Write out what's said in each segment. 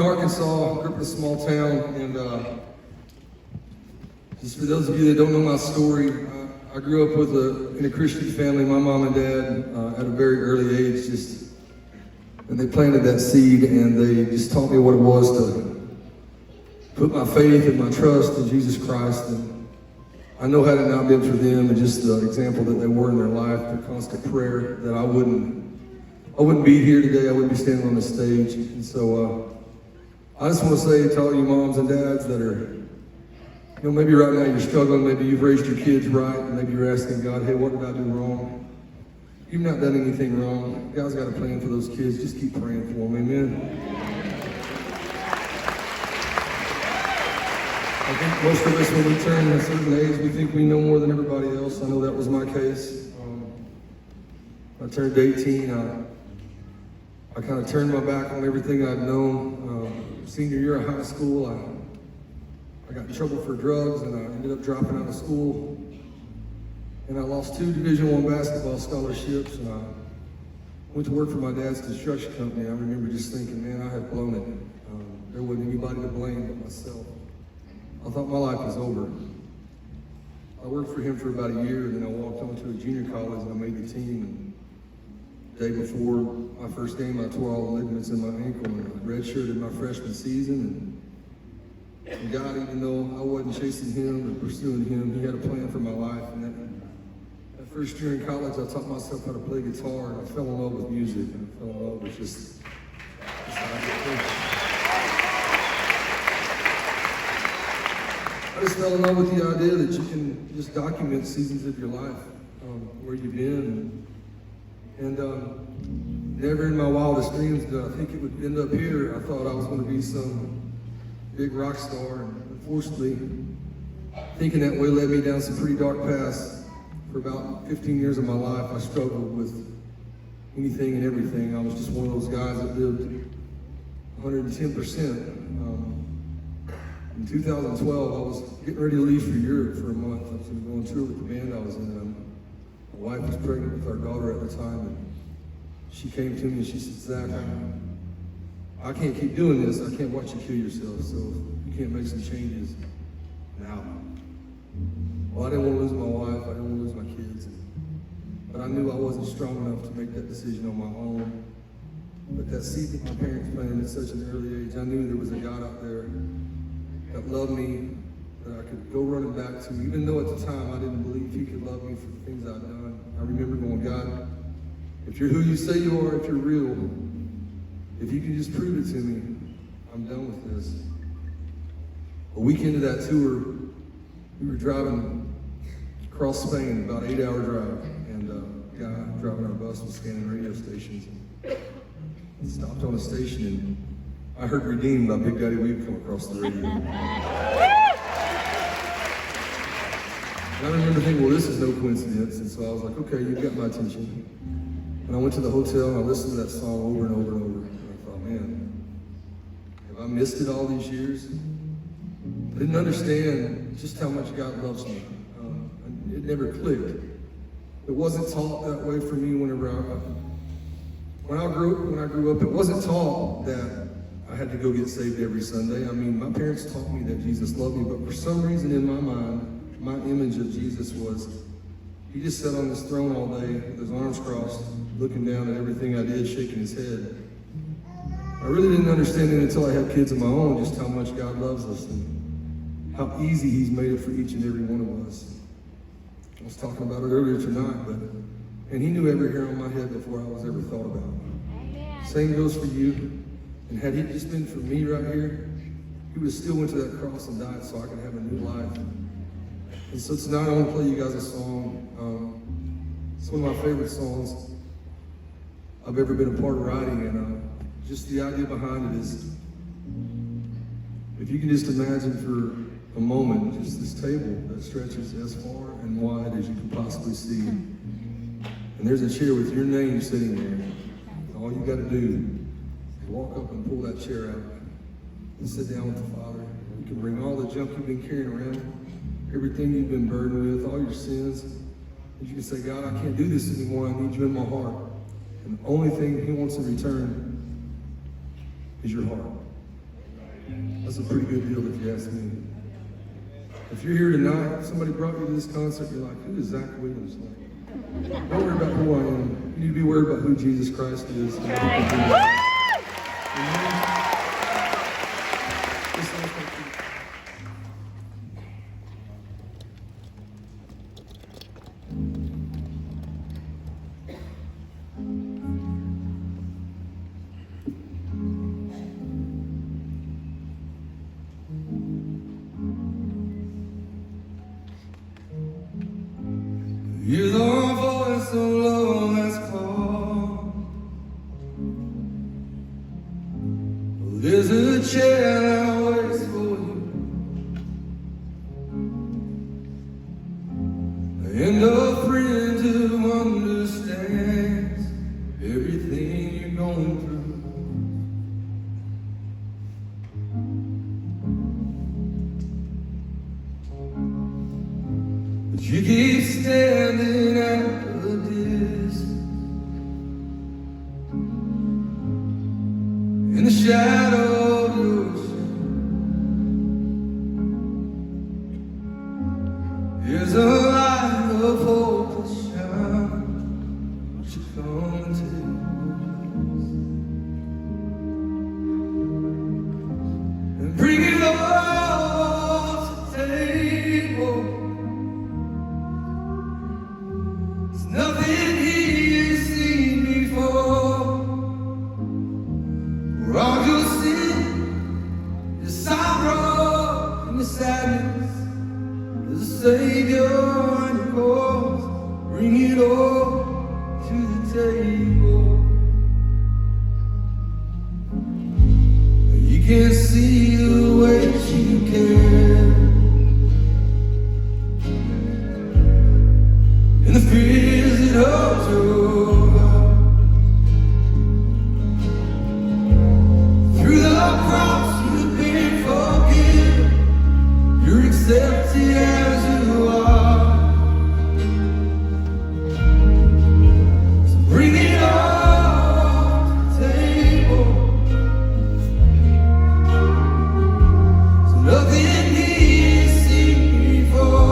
Arkansas, grew up in a small town, and just for those of you that don't know my story, I grew up in a Christian family. My mom and dad, at a very early age, and they planted that seed, and they just taught me what it was to put my faith and my trust in Jesus Christ. And I know had it not been for them and just the example that they were in their life, the constant prayer, that I wouldn't be here today. I wouldn't be standing on this stage. And so I just want to say to all you moms and dads that are, maybe right now you're struggling, maybe you've raised your kids right, and maybe you're asking God, hey, what did I do wrong? You've not done anything wrong. God's got a plan for those kids. Just keep praying for them. Amen. I think most of us, when we turn a certain age, we think we know more than everybody else. I know that was my case. I turned 18. I kind of turned my back on everything I'd known. Senior year of high school, I got in trouble for drugs, and I ended up dropping out of school. And I lost 2 Division I basketball scholarships, and I went to work for my dad's construction company. I remember just thinking, man, I had blown it. There wasn't anybody to blame but myself. I thought my life was over. I worked for him for about a year, and then I walked on to a junior college, and I made the team. And the day before my first game, I tore all the ligaments in my ankle, and I redshirted my freshman season. And God, even though I wasn't chasing him or pursuing him, he had a plan for my life. And that first year in college, I taught myself how to play guitar, and I fell in love with music, and I fell in love with just how I could play. I just fell in love with the idea that you can just document seasons of your life, where you've been. And never in my wildest dreams did I think it would end up here. I thought I was going to be some big rock star. And unfortunately, thinking that way led me down some pretty dark paths. For about 15 years of my life, I struggled with anything and everything. I was just one of those guys that lived 110%. In 2012, I was getting ready to leave for Europe for a month. I was going to go on tour with the band I was in. My wife was pregnant with our daughter at the time, and she came to me and she said, Zach, I can't keep doing this. I can't watch you kill yourself, so you can't make some changes now. Well, I didn't want to lose my wife. I didn't want to lose my kids. But I knew I wasn't strong enough to make that decision on my own. But that seed that my parents planted at such an early age, I knew there was a God out there that loved me, that I could go running back to, even though at the time I didn't believe he could love me for the things I'd done. I remember going, God, if you're who you say you are, if you're real, if you can just prove it to me, I'm done with this. A week into that tour, we were driving across Spain, about an 8-hour drive, and a guy driving our bus was scanning radio stations. He stopped on a station, and I heard Redeemed by Big Daddy Weave come across the radio. And I remember thinking, well, this is no coincidence. And so I was like, okay, you've got my attention. And I went to the hotel and I listened to that song over and over and over. And I thought, man, have I missed it all these years? I didn't understand just how much God loves me. It never clicked. It wasn't taught that way for me when I grew up. It wasn't taught that I had to go get saved every Sunday. I mean, my parents taught me that Jesus loved me, but for some reason in my mind, my image of Jesus was, he just sat on his throne all day with his arms crossed, looking down at everything I did, shaking his head. I really didn't understand it until I had kids of my own, just how much God loves us and how easy he's made it for each and every one of us. I was talking about it earlier tonight, and he knew every hair on my head before I was ever thought about. Same goes for you. And had he just been for me right here, he would have still went to that cross and died so I could have a new life. And so tonight I want to play you guys a song. It's one of my favorite songs I've ever been a part of writing. And just the idea behind it is, if you can just imagine for a moment, just this table that stretches as far and wide as you can possibly see. And there's a chair with your name sitting there. And all you got to do, walk up and pull that chair out and sit down with the Father. You can bring all the junk you've been carrying around, everything you've been burdened with, all your sins. And you can say, God, I can't do this anymore. I need you in my heart. And the only thing he wants in return is your heart. That's a pretty good deal if you ask me. If you're here tonight, if somebody brought you to this concert, you're like, who is Zach Williams? Like, don't worry about who I am. You need to be worried about who Jesus Christ is. Right. You're the voice so low that's called. There's a chair that waits for you, and a friend who understands everything you're going through. But you keep standing at a distance, in the shadow of your sin. Here's a light of hope that shines. Won't you come and take your place and bring it all to the table? Nothing he has seen before. For all your sin, your sorrow, and your sadness, there's a Savior on your cross. Bring it all to the table. You can't see the weight you carry, and the fears that hold you back. Through the cross you've been forgiven, you're accepted as you are. So bring it all to the table. So nothing he has seen before.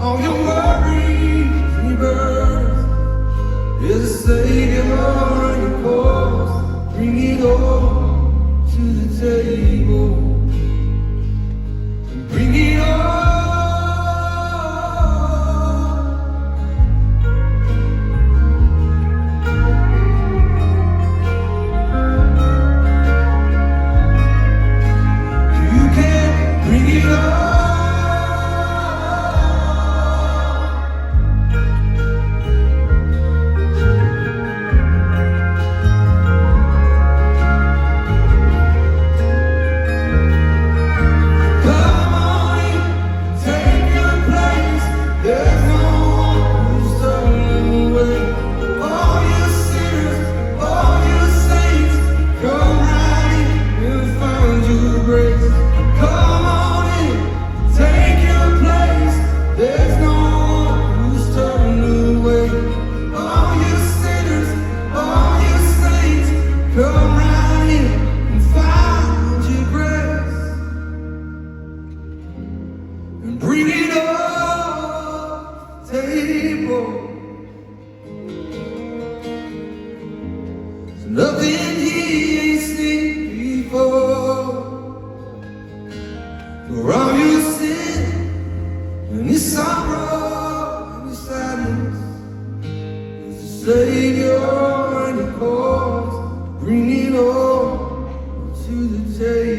All your worries and your burdens, there's a Savior on your cross. Bring it all to the table. Bring it all. You can bring it all. Bring it all to the table. There's nothing he ain't seen before. For all your sin and your sorrow and your sadness, there's a Savior on your cross. Bring it all to the table.